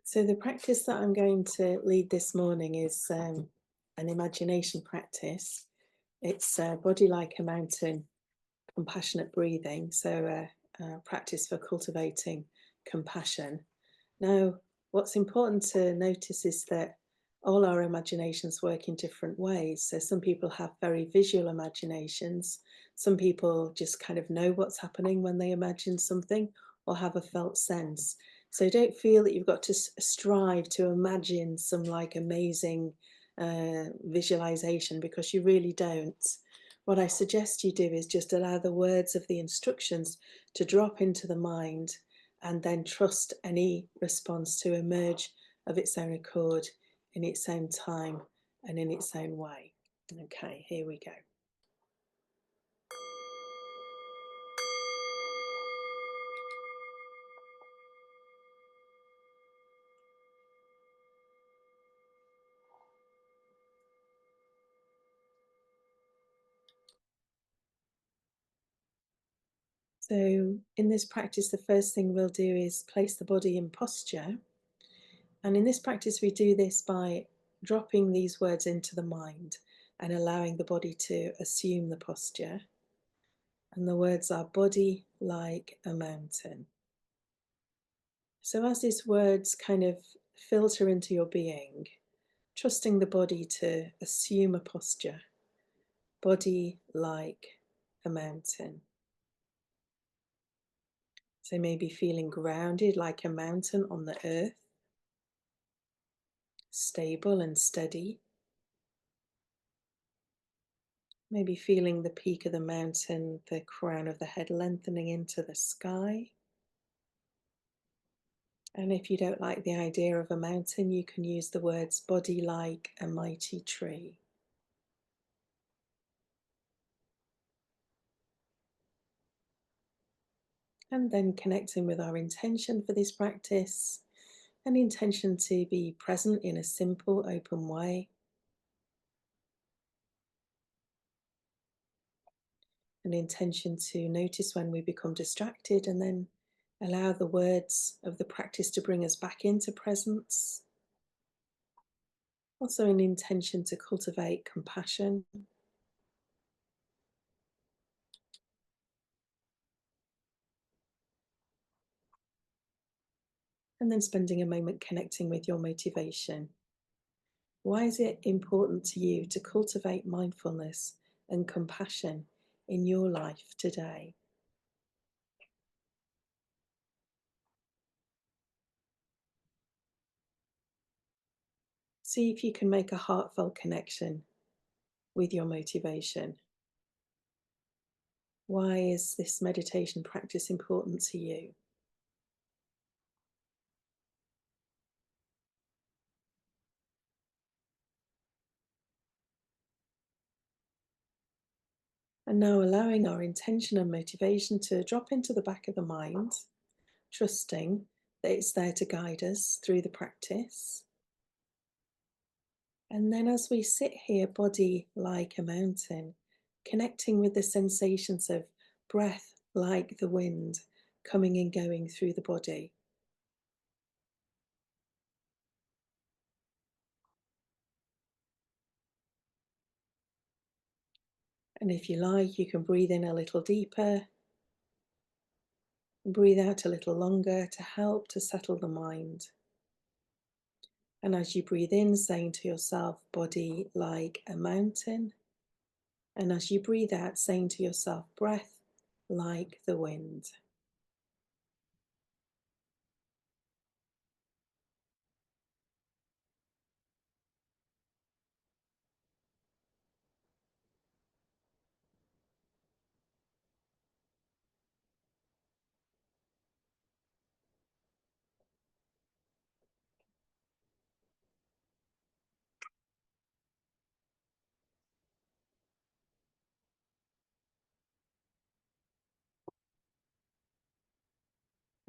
So the practice that I'm going to lead this morning is an imagination practice. It's body like a mountain, compassionate breathing. So practice for cultivating compassion. Now, what's important to notice is that all our imaginations work in different ways. So some people have very visual imaginations. Some people just kind of know what's happening when they imagine something or have a felt sense. So don't feel that you've got to strive to imagine some like amazing visualization, because you really don't. What I suggest you do is just allow the words of the instructions to drop into the mind, and then trust any response to emerge of its own accord, in its own time, and in its own way. Okay, here we go. So in this practice, the first thing we'll do is place the body in posture. And in this practice, we do this by dropping these words into the mind and allowing the body to assume the posture. And the words are body like a mountain. So as these words kind of filter into your being, trusting the body to assume a posture, body like a mountain. So maybe feeling grounded like a mountain on the earth, stable and steady. Maybe feeling the peak of the mountain, the crown of the head lengthening into the sky. And if you don't like the idea of a mountain, you can use the words body like a mighty tree. And then connecting with our intention for this practice, an intention to be present in a simple, open way. An intention to notice when we become distracted, and then allow the words of the practice to bring us back into presence. Also an intention to cultivate compassion. And then spending a moment connecting with your motivation. Why is it important to you to cultivate mindfulness and compassion in your life today? See if you can make a heartfelt connection with your motivation. Why is this meditation practice important to you? And now allowing our intention and motivation to drop into the back of the mind, trusting that it's there to guide us through the practice. And then as we sit here, body like a mountain, connecting with the sensations of breath like the wind coming and going through the body. And if you like, you can breathe in a little deeper and breathe out a little longer to help to settle the mind. And as you breathe in, saying to yourself, body like a mountain. And as you breathe out, saying to yourself, breath like the wind.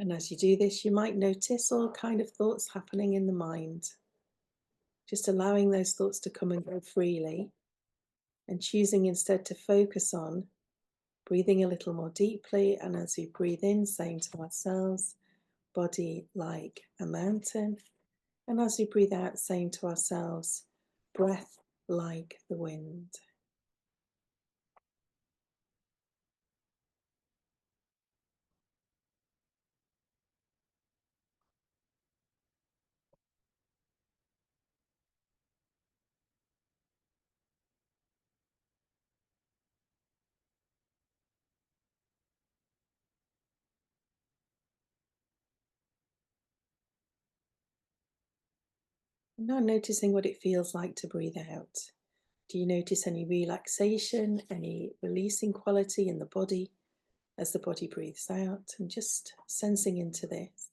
And as you do this, you might notice all kind of thoughts happening in the mind. Just allowing those thoughts to come and go freely, and choosing instead to focus on breathing a little more deeply. And as we breathe in, saying to ourselves, body like a mountain. And as we breathe out, saying to ourselves, breath like the wind. Now noticing what it feels like to breathe out. Do you notice any relaxation, any releasing quality in the body as the body breathes out? And just sensing into this.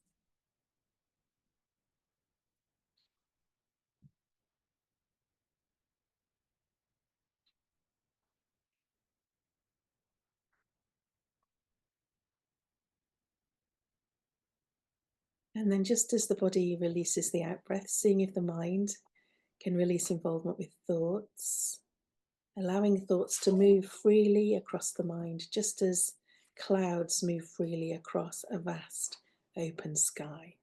And then, just as the body releases the out breath, seeing if the mind can release involvement with thoughts, allowing thoughts to move freely across the mind, just as clouds move freely across a vast open sky.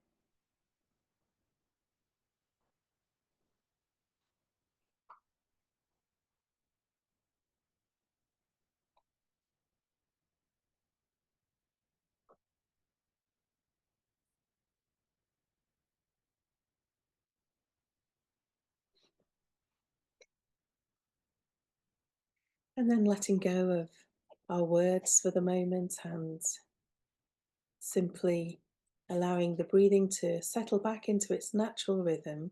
And then letting go of our words for the moment and simply allowing the breathing to settle back into its natural rhythm,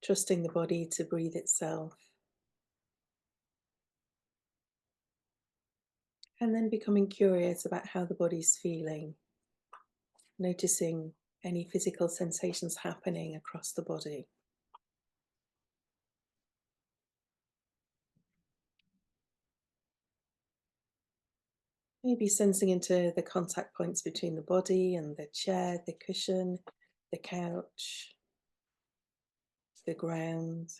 trusting the body to breathe itself, and then becoming curious about how the body's feeling, noticing any physical sensations happening across the body. Maybe sensing into the contact points between the body and the chair, the cushion, the couch, the ground.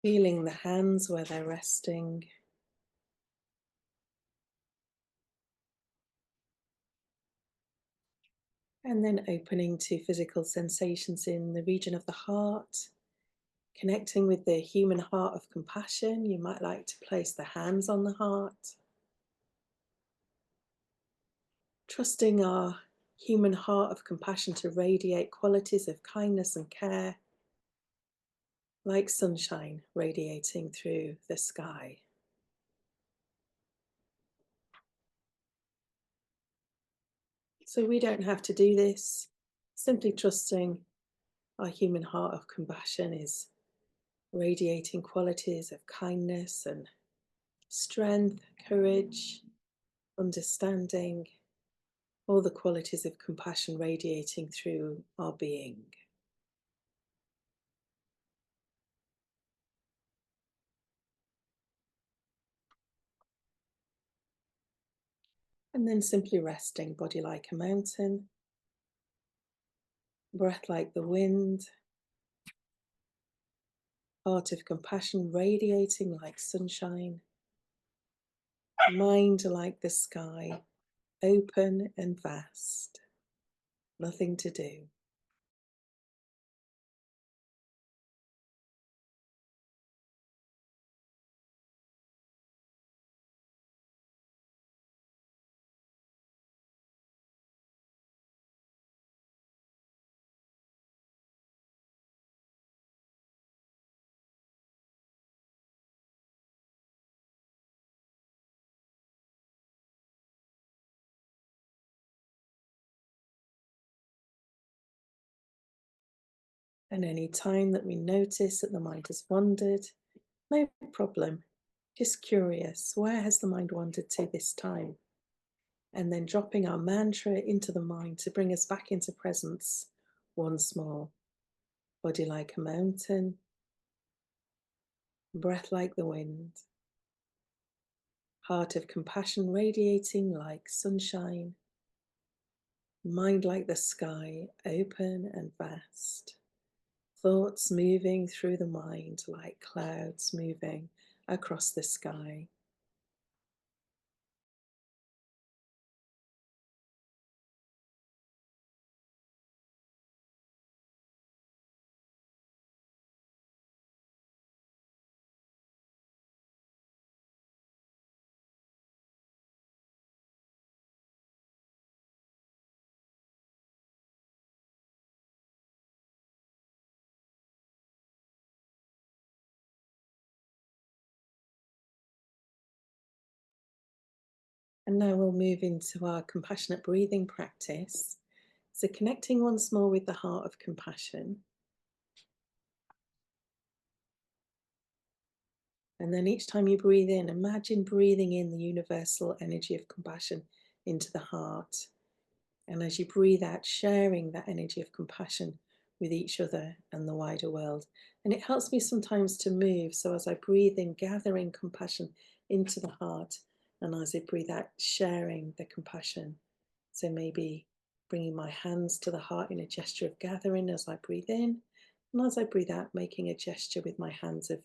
Feeling the hands where they're resting. And then opening to physical sensations in the region of the heart, connecting with the human heart of compassion. You might like to place the hands on the heart, trusting our human heart of compassion to radiate qualities of kindness and care, like sunshine radiating through the sky. So we don't have to do this, simply trusting our human heart of compassion is radiating qualities of kindness and strength, courage, understanding, all the qualities of compassion radiating through our being. And then simply resting, body like a mountain, breath like the wind, heart of compassion radiating like sunshine, mind like the sky, open and vast, nothing to do. And any time that we notice that the mind has wandered, no problem. Just curious, where has the mind wandered to this time? And then dropping our mantra into the mind to bring us back into presence once more. body like a mountain, breath like the wind, heart of compassion radiating like sunshine, mind like the sky, open and vast, thoughts moving through the mind like clouds moving across the sky. And now we'll move into our compassionate breathing practice. So, connecting once more with the heart of compassion. And then each time you breathe in, imagine breathing in the universal energy of compassion into the heart. And as you breathe out, sharing that energy of compassion with each other and the wider world. And it helps me sometimes to move. So as I breathe in, gathering compassion into the heart. And as I breathe out, sharing the compassion. So maybe bringing my hands to the heart in a gesture of gathering as I breathe in. And as I breathe out, making a gesture with my hands of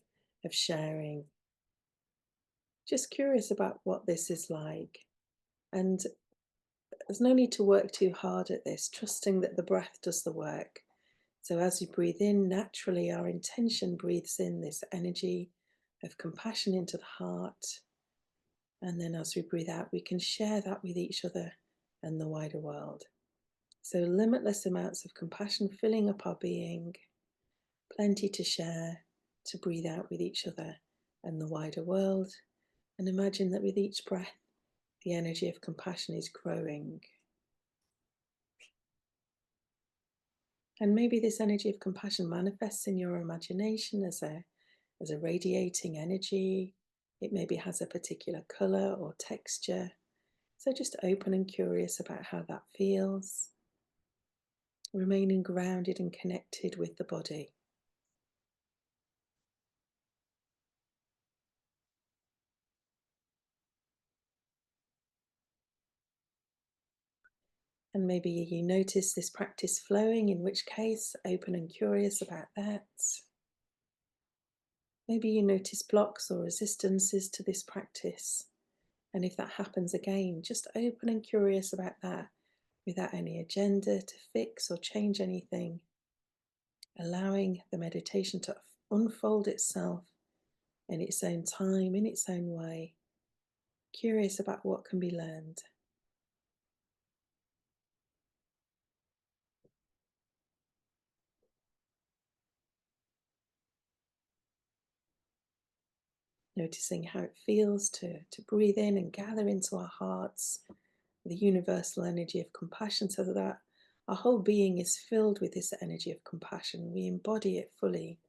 sharing. Just curious about what this is like. And there's no need to work too hard at this, trusting that the breath does the work. So as you breathe in, naturally our intention breathes in this energy of compassion into the heart. And then as we breathe out, we can share that with each other and the wider world. So limitless amounts of compassion filling up our being, plenty to share, to breathe out with each other and the wider world. And imagine that with each breath, the energy of compassion is growing. And maybe this energy of compassion manifests in your imagination as a radiating energy. It maybe has a particular color or texture. So just open and curious about how that feels. Remaining grounded and connected with the body. And maybe you notice this practice flowing, in which case, open and curious about that. Maybe you notice blocks or resistances to this practice. And if that happens again, just open and curious about that without any agenda to fix or change anything. Allowing the meditation to unfold itself in its own time, in its own way. Curious about what can be learned. Noticing how it feels to breathe in and gather into our hearts the universal energy of compassion so that our whole being is filled with this energy of compassion. We embody it fully.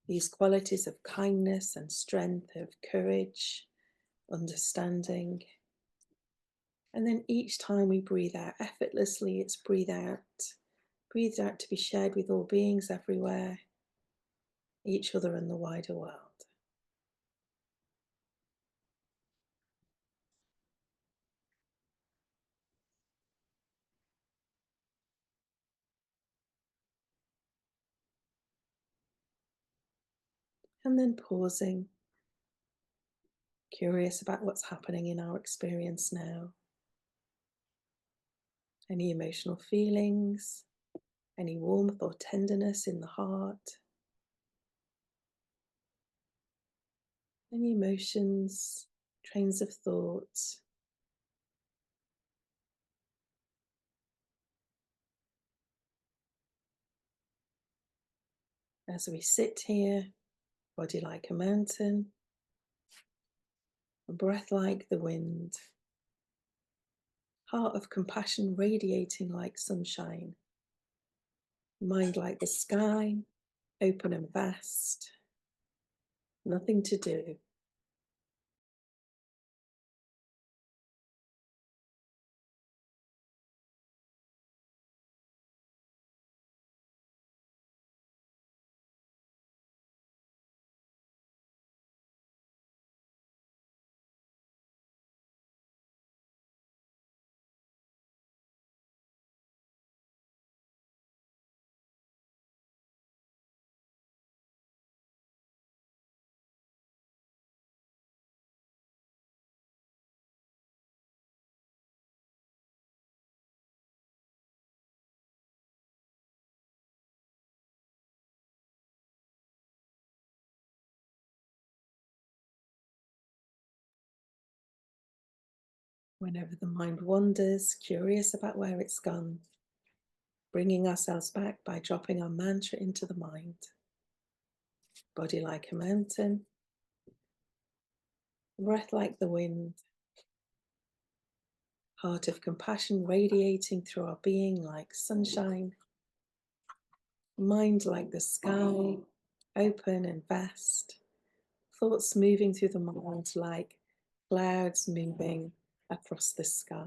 These qualities of kindness and strength, of courage, understanding. And then each time we breathe out effortlessly, it's breathed out to be shared with all beings everywhere, each other and the wider world. And then pausing, curious about what's happening in our experience now. Any emotional feelings, any warmth or tenderness in the heart, any emotions, trains of thoughts. As we sit here, body like a mountain, a breath like the wind, heart of compassion radiating like sunshine, mind like the sky, open and vast, nothing to do. Whenever the mind wanders, curious about where it's gone, bringing ourselves back by dropping our mantra into the mind. Body like a mountain, breath like the wind, heart of compassion radiating through our being like sunshine, mind like the sky, open and vast, thoughts moving through the mind like clouds moving across the sky.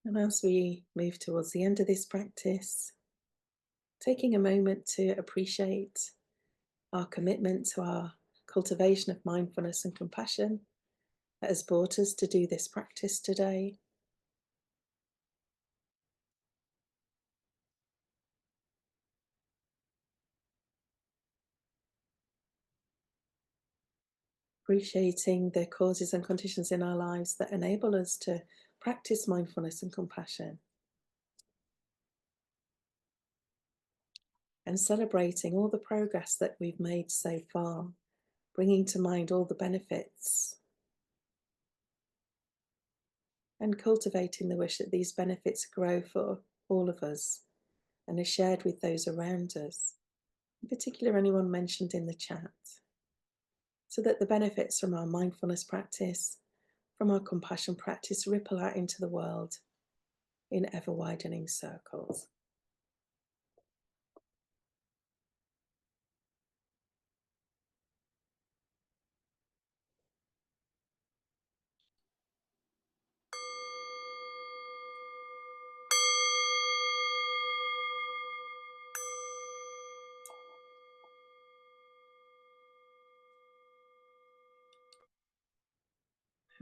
And as we move towards the end of this practice, taking a moment to appreciate our commitment to our cultivation of mindfulness and compassion that has brought us to do this practice today. Appreciating the causes and conditions in our lives that enable us to practice mindfulness and compassion, and celebrating all the progress that we've made so far, bringing to mind all the benefits and cultivating the wish that these benefits grow for all of us and are shared with those around us, in particular anyone mentioned in the chat, so that the benefits from our mindfulness practice, from our compassion practice, ripple out into the world in ever widening circles.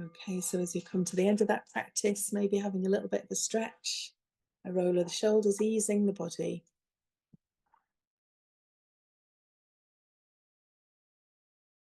Okay, so as you come to the end of that practice, maybe having a little bit of a stretch, a roll of the shoulders, easing the body.